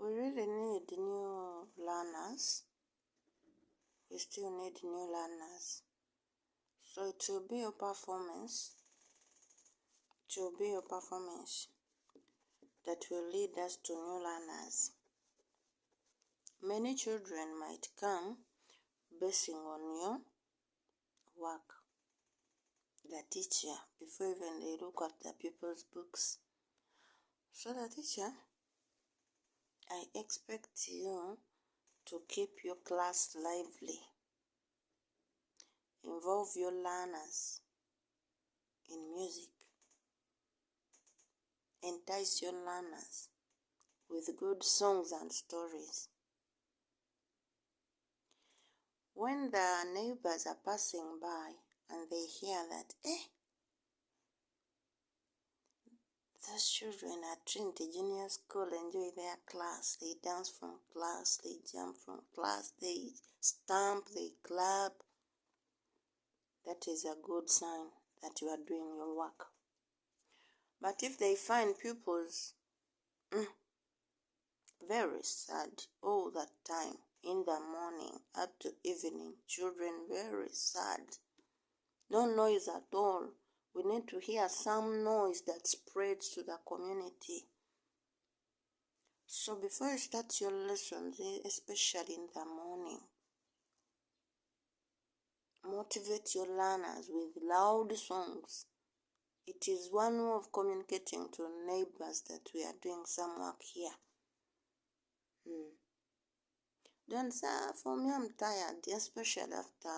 We really need new learners. We still need new learners. So it will be your performance. It will be your performance that will lead us to new learners. Many children might come basing on your work, the teacher, before even they look at the pupils' books. So the teacher, I expect you to keep your class lively. Involve your learners in music. Entice your learners with good songs and stories. When the neighbors are passing by and they hear that, those children at Trinity Junior School enjoy their class. They dance from class, they jump from class, they stamp, they clap. That is a good sign that you are doing your work. But if they find pupils very sad all the time, in the morning up to evening, children very sad, no noise at all, we need to hear some noise that spreads to the community. So before you start your lessons, especially in the morning, motivate your learners with loud songs. It is one way of communicating to neighbors that we are doing some work here. Don't say, for me I'm tired, especially after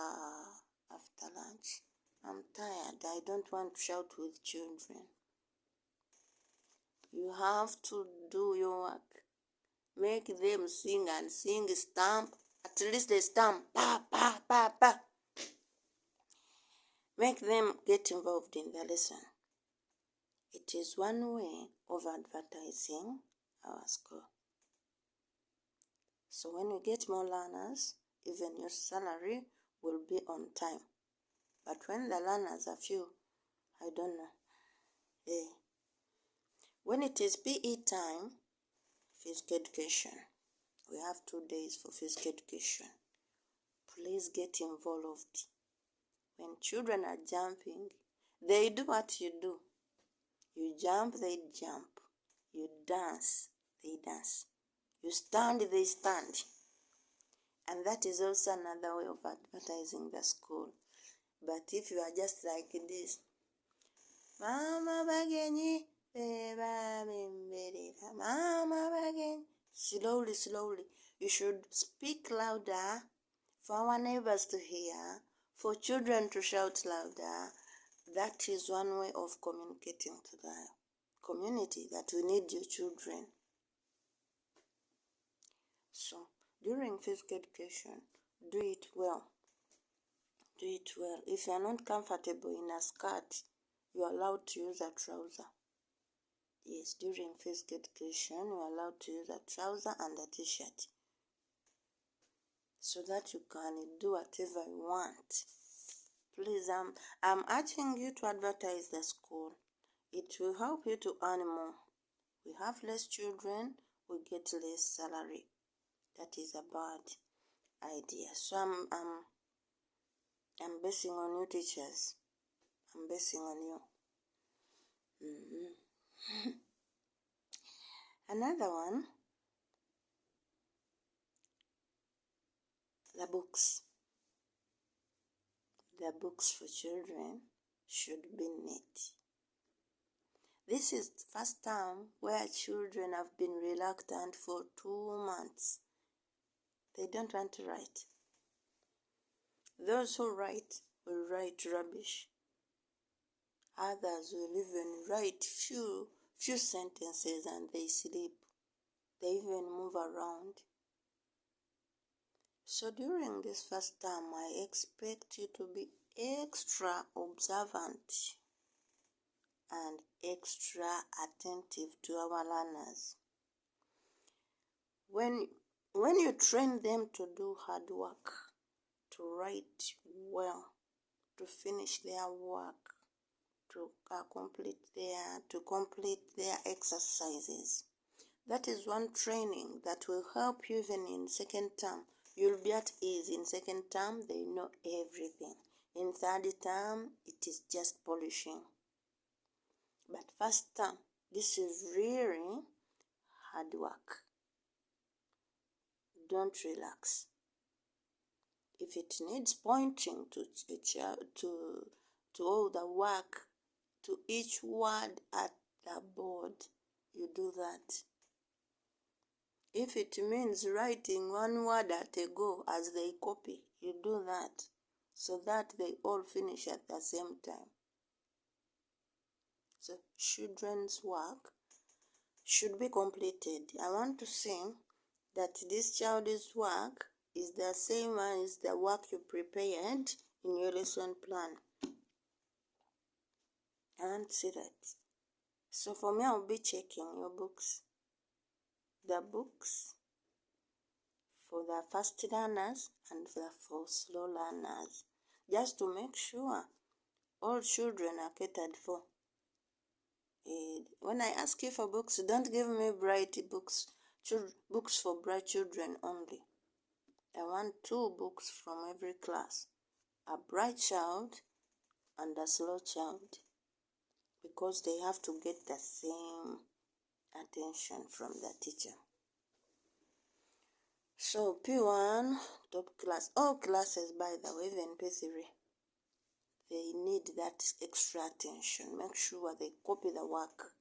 lunch. I'm tired, I don't want to shout with children. You have to do your work. Make them sing and sing, stamp. At least they stamp. Pa, pa, pa, pa. Make them get involved in the lesson. It is one way of advertising our school. So when you get more learners, even your salary will be on time. But when the learners are few, I don't know. When it is PE time, physical education, we have 2 days for physical education. Please get involved. When children are jumping, they do what you do. You jump, they jump. You dance, they dance. You stand, they stand. And that is also another way of advertising the school. But if you are just like this, Mama Bagenyi, Mama Bagenyi, slowly, slowly. You should speak louder for our neighbors to hear, for children to shout louder. That is one way of communicating to the community that we need your children. So, during physical education, do it well. Do it well. If you are not comfortable in a skirt, you are allowed to use a trouser. Yes, during physical education, you are allowed to use a trouser and a t-shirt, so that you can do whatever you want. Please, I'm urging you to advertise the school. It will help you to earn more. We have less children, we get less salary. That is a bad idea. So I'm basing on you teachers. I'm basing on you. Another one, the books. The books for children should be neat. This is the first time where children have been reluctant for 2 months. They don't want to write. Those who write will write rubbish. Others will even write few sentences and they sleep. They even move around. So during this first term, I expect you to be extra observant and extra attentive to our learners. When you train them to do hard work, to write well, to finish their work, to complete their exercises, That is one training that will help you even in second term. You'll be at ease. In second term, they know everything. In third term, it is just polishing. But first term, this is really hard work. Don't relax. If it needs pointing to all the work, to each word at the board, you do that. If it means writing one word at a go as they copy, you do that, so that they all finish at the same time. So children's work should be completed. I want to say that this child's work is the same as the work you prepared in your lesson plan. I want to see that. So for me, I'll be checking your books. The books for the fast learners and for slow learners, just to make sure all children are catered for. When I ask you for books, don't give me bright books, books for bright children only. I want 2 books from every class, a bright child and a slow child, because they have to get the same attention from the teacher. So P1, top class, all classes, by the way, even P3, they need that extra attention. Make sure they copy the work,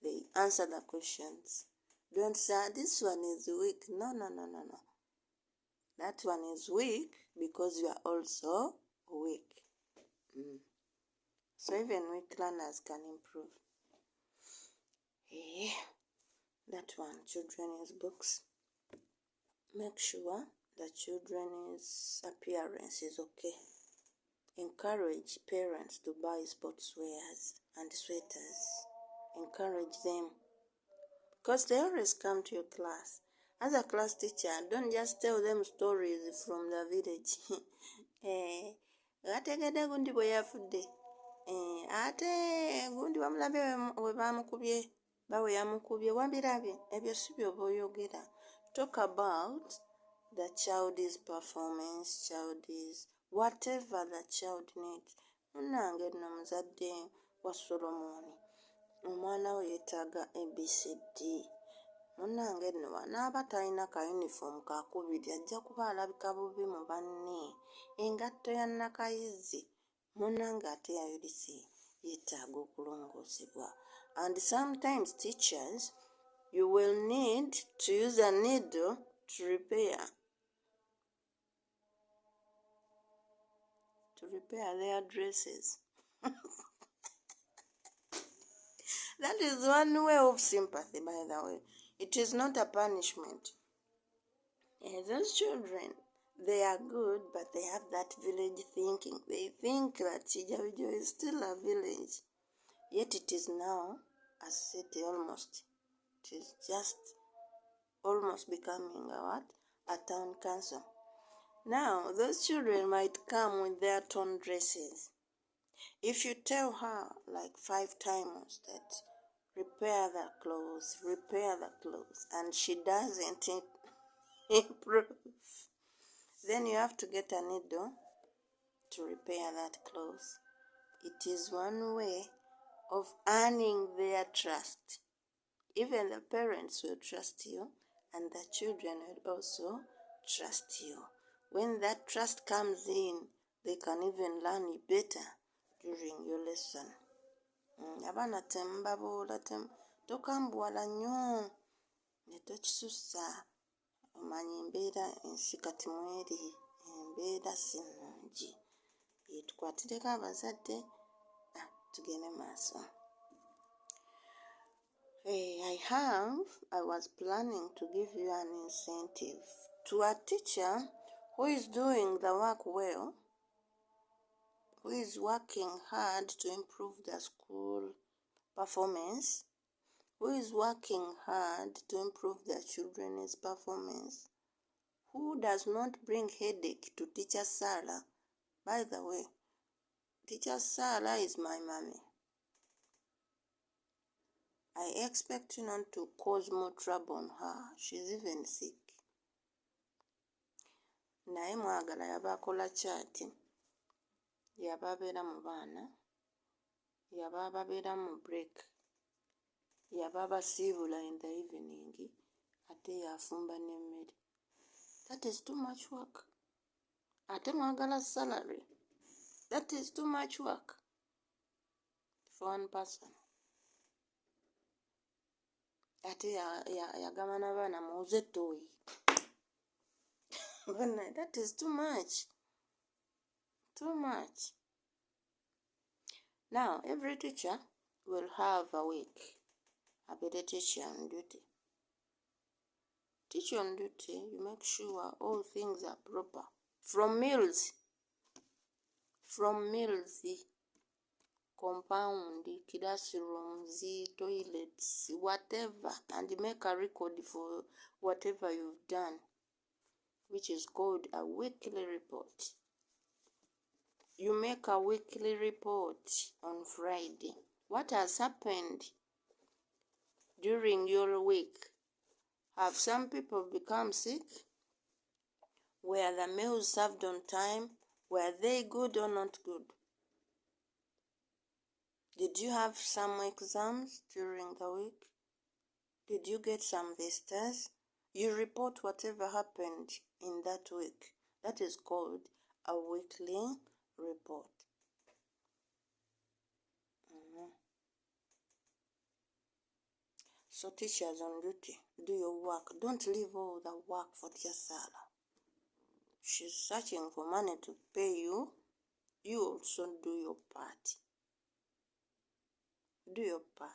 they answer the questions. Don't say, this one is weak. No. That one is weak because you are also weak. So even weak learners can improve. That one, children's books. Make sure the children's appearance is okay. Encourage parents to buy sports wears and sweaters. Encourage them, because they always come to your class. As a class teacher, don't just tell them stories from the village. Gategede gundi bwe yafudde. Ate gundi wamulabe we bamukubye, bawe yamukubye, wabirabye. Ebyo si byoba oyogera. Talk about the child's performance, whatever the child needs. Munange nno muzadde wa Solomon, omwana we yeetaaga ABCD. Munange nno wanaaba talina ka uniform kakubiri, ajja kuba alabika bubi mu banne. Engatto ya Nakayizi, munange ate yayulise yeetaaga okulongoosebwa. And sometimes teachers, you will need to use a needle to repair their dresses. That is one way of sympathy, by the way. It is not a punishment. Those children, they are good, but they have that village thinking. They think that Chijawijo is still a village. Yet it is now a city almost. It is just almost becoming a town council. Now, those children might come with their torn dresses. If you tell her like 5 times that repair the clothes, and she doesn't improve, then you have to get a needle to repair that clothes. It is one way of earning their trust. Even the parents will trust you, and the children will also trust you. When that trust comes in, they can even learn better during your lesson. Abaana tembabuula tokambuwala nnyo ne tokisussa. Omanyi embeera ensi kati mweri, embeera si nnungi. Tukwatireko abazadde tugende maaso. I was planning to give you an incentive to a teacher who is doing the work well, who is working hard to improve the school performance, who is working hard to improve the children's performance, who does not bring headache to Teacher Sarah. By the way, Teacher Sarah is my mommy. I expect you not to cause more trouble on her. She's even sick. Naye mwagala yaba akola kyati, yaba abeera mu baana, yaba ababeera mu break, yaba abasiibula in the evening, ate yafumba n'emmere. That is too much work. Ate mwagala salary. That is too much work for one person. Ate yagamba n'abaana muze toyi. That is too much. Too much. Now, every teacher will have a week. I better teacher on duty. Teacher on duty, you make sure all things are proper. From meals, compound, classrooms, toilets, whatever, and make a record for whatever you've done, which is called a weekly report. You make a weekly report on Friday. What has happened during your week? Have some people become sick? Were the meals served on time? Were they good or not good? Did you have some exams during the week? Did you get some visitors? You report whatever happened in that week. That is called a weekly report. So teachers on duty, do your work. Don't leave all the work for Tia Sarah. She's searching for money to pay you. You also do your part. Do your part.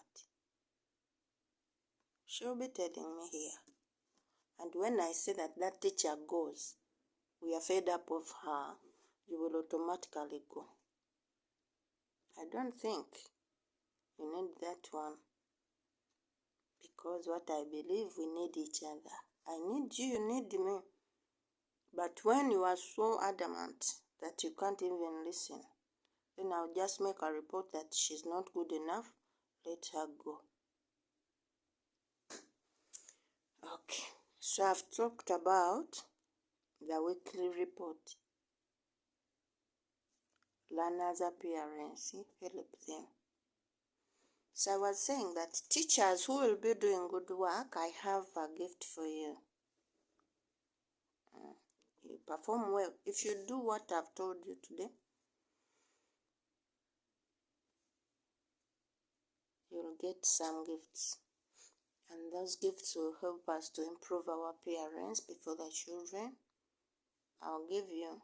She'll be telling me here. And when I say that teacher goes, we are fed up of her, you will automatically go. I don't think you need that one. Because what I believe, we need each other. I need you, you need me. But when you are so adamant that you can't even listen, then I'll just make a report that she's not good enough. Let her go. Okay, so I've talked about the weekly report. Learners' appearance, help them. So I was saying that teachers who will be doing good work, I have a gift for you. You perform well. If you do what I've told you today, you'll get some gifts. And those gifts will help us to improve our appearance before the children. I'll give you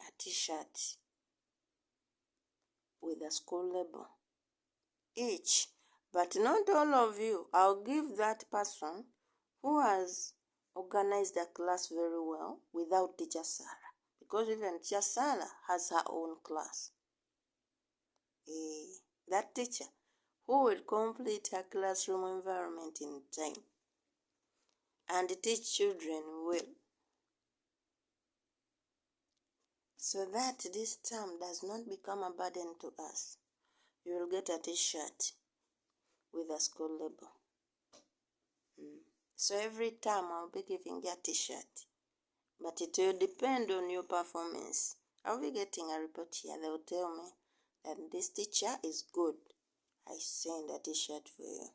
a t-shirt with a school label each. But not all of you. I'll give that person who has organized the class very well without Teacher Sarah. Because even Teacher Sarah has her own class. That teacher who will complete her classroom environment in time and teach children well. So that this term does not become a burden to us. You will get a t-shirt with a school label. So every time I'll be giving you a t-shirt. But it will depend on your performance. I'll be getting a report here. They will tell me that this teacher is good. I send a t-shirt for you.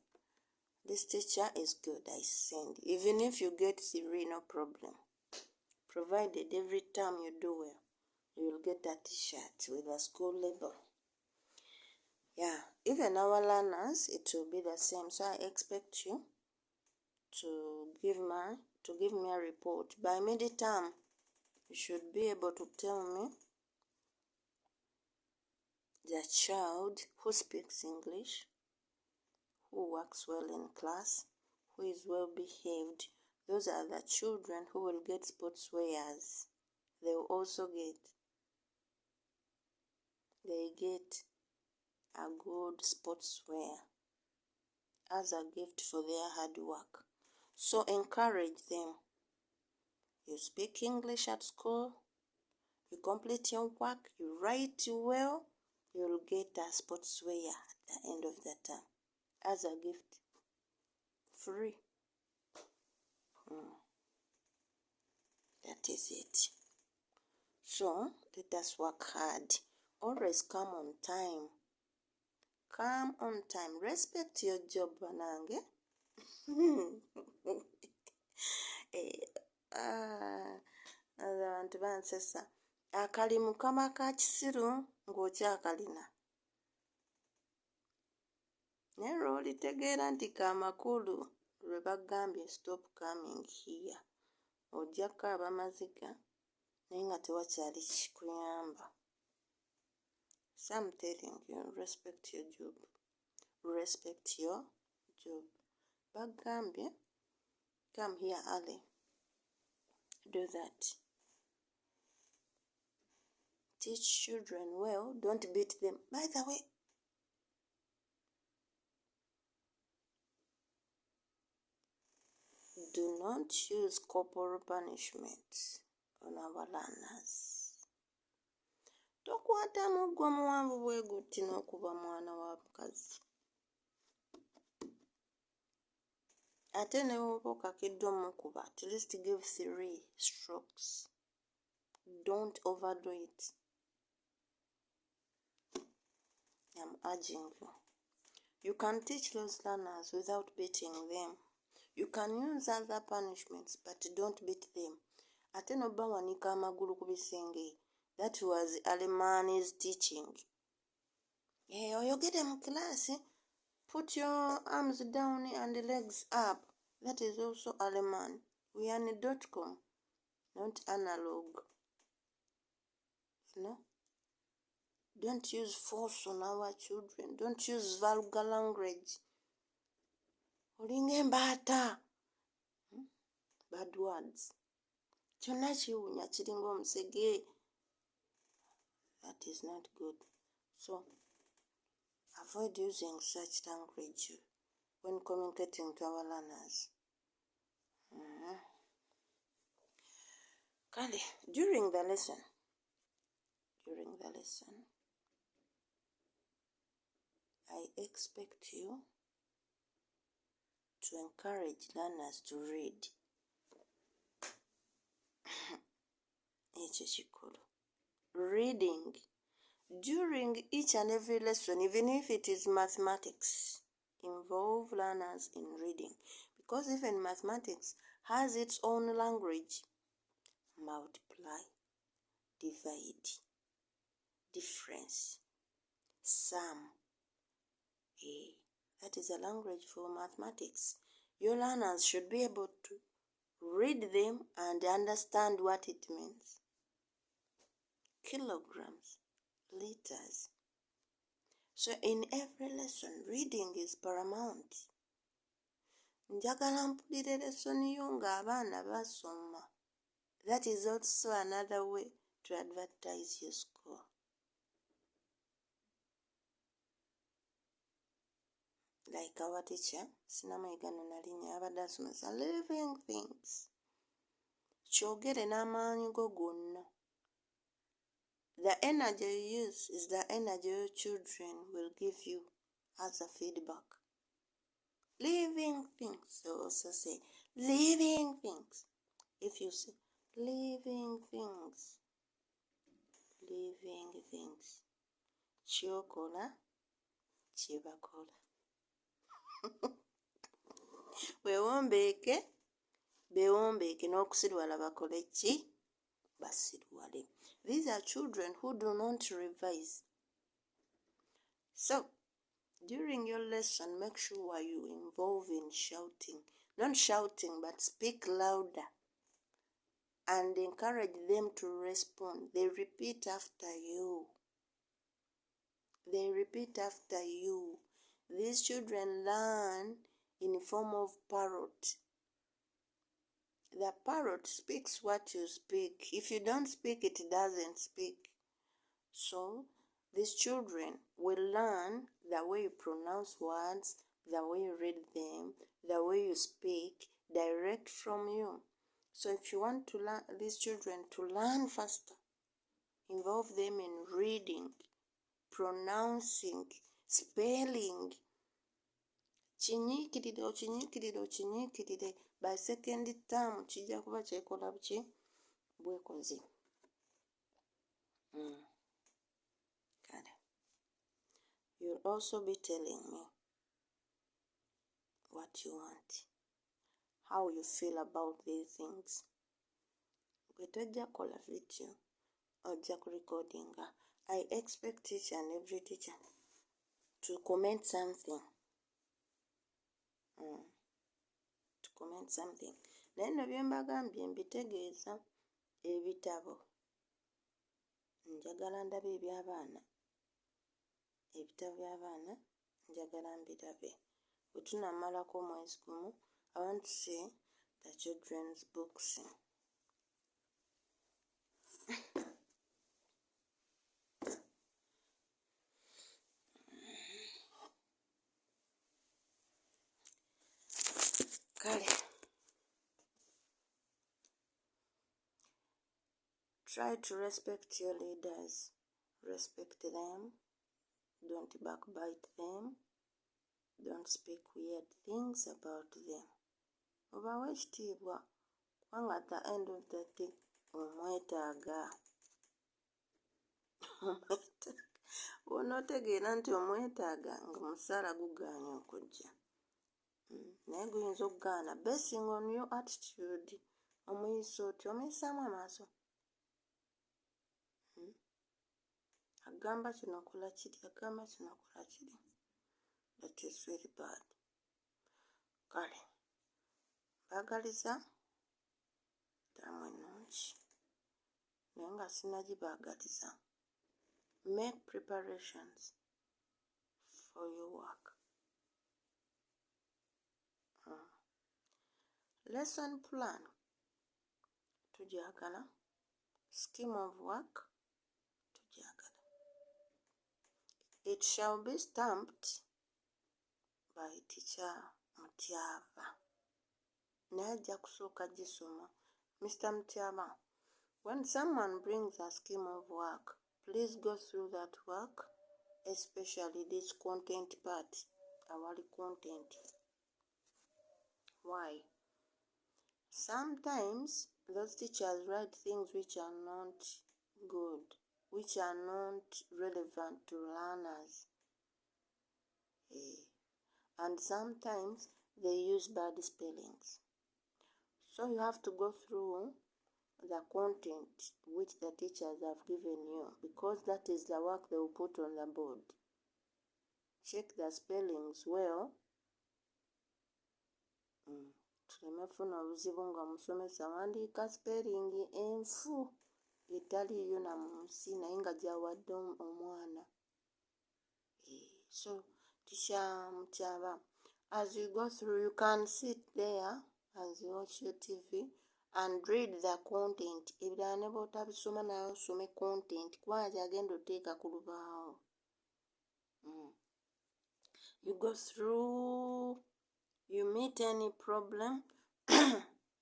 This teacher is good. I send. Even if you get 3, no problem. Provided every time you do well, you will get a t-shirt with a school label. Yeah, even our learners, it will be the same. So I expect you to give me a report. By mid-term, you should be able to tell me the child who speaks English, who works well in class, who is well behaved. Those are the children who will get sports wears. They will also get a good sportswear as a gift for their hard work. So encourage them. You speak English at school, you complete your work, you write well, you'll get a sportswear at the end of the term. as a gift, free. That is it. So let us work hard. Always come on time. Come on time. Respect your job, banange. Abantu bansesa akalimu kama ka kisiru ng'okyakalina naye lw'olitegeera nti kamakulu lwe bagambye stop coming here ojja kukaaba maziga naye nga tewakyali kikuyamba. So I'm telling you, respect your job. Respect your job. Bagambye come here early. Do that. Teach children well. Don't beat them. By the way, do not use corporal punishment on our learners. Tokwata muggwa muwanvu bwe guti n'okuba mwana wa mukazi. Ate ne bw'oba okakiddwa mukuba, at least give 3 strokes. Don't overdo it. I'm urging you. You can teach those learners without beating them. You can use other punishments, but don't beat them. Ate n'obba wanika amagulu ku bisenge. That was Alemani's teaching. Oyogere mu class. Put your arms down and legs up. That is also Aleman. We are in .com, not analog. No? Don't use force on our children. Don't use vulgar language. Olinga embaata. Bad words. Kyonna kiwunya kiringa omusege. That is not good. So, avoid using such language when communicating to our learners. Kale, during the lesson, I expect you to encourage learners to read. Ekyo kikulu. Reading during each and every lesson, even if it is mathematics, involve learners in reading, because even mathematics has its own language. Multiply, divide, difference, sum. That is a language for mathematics. Your learners should be able to read them and understand what it means. Kilograms, liters. So in every lesson, reading is paramount. Njagala mpulire lesson yo ng'abaana basoma. That is also another way to advertise your school. Like our teacher, Sinamayiga Nalinnya, abadde asomesa living things. Kyogere n'amaanyi go gonna. The energy you use is the energy your children will give you as a feedback. Living things, so also say living things. If you say living things, kyokola kyebakola. Bewombeeke n'okusirwala bakole ki? Basirwale. These are children who do not revise. So, during your lesson, make sure you involve in shouting. Not shouting, but speak louder. And encourage them to respond. They repeat after you. These children learn in the form of parrot. The parrot speaks what you speak. If you don't speak, it doesn't speak. So, these children will learn the way you pronounce words, the way you read them, the way you speak, direct from you. So if you want to learn these children to learn faster, involve them in reading, pronouncing, spelling, okinyiikirire by second term kijja kuba kyekola buki bwekozi. Kale. You'll also be telling me what you want, how you feel about these things. Bwe tojja kukola video ojja kurecordinga. I expect each and every teacher to comment something. To comment something. Naye nno bye mbagambye mbitegeeza ebitabo. Njagala ndabe eby'abaana. Ebitabo by'abaana njagala mbirabe. Bwe tunammalako omwezi gumu, I want to see the children's books. Kale. Try to respect your leaders. Respect them. Don't backbite them. Don't speak weird things about them. Obawe ekitiibwa kubanga at the end of the day omwetaaga. Onootegeera nti omwetaaga nga omusaala gugaanye okujja. Naye guyinza okugaana basing on your attitude. Omuyisa otyo omuyisaamu amaaso. Agamba kino kola kiri, agamba kino kola kiri. That is very bad. Kale, baagaliza ddaamu ennungi naye nga sinnagibaagaliza. Make preparations for your work. Lesson plan tugyagala. Scheme of work tugyagala. It shall be stamped by teacher Mutyaba. Naye ajja kusooka gisoma. Mr. Mutyaba, when someone brings a scheme of work, please go through that work, especially this content part, our content. Why? Sometimes those teachers write things which are not good, which are not relevant to learners. And sometimes they use bad spellings. So you have to go through the content which the teachers have given you, because that is the work they will put on the board. Check the spellings well. Tuleme funa obuzibu nga musomesa wandiika spelling enfu etaliiyo na mu nsi naye nga gy'awadde omwana. So teacher Mutyaba, as you go through, you can sit there as you watch your TV and read the content. Ebirala ne bw'otabisoma naye osome content kubanga gy'agenda oteeka ku lubaawo. You go through, you meet any problem,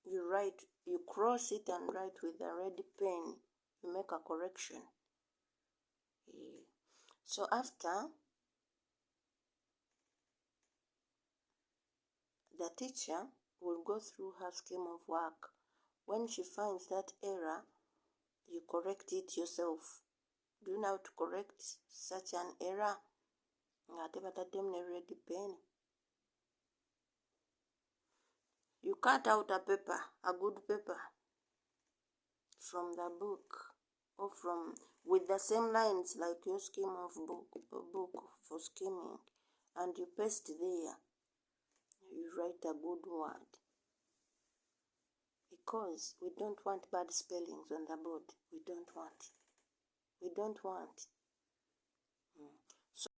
you write, you cross it and write with a red pen. You make a correction. So after, the teacher will go through her scheme of work. When she finds that error, you correct it yourself. Do you know how to correct such an error? Red pen. You cut out a paper, a good paper, from the book, or from with the same lines like your scheme of book for skimming, and you paste there. You write a good word, because we don't want bad spellings on the board. We don't want.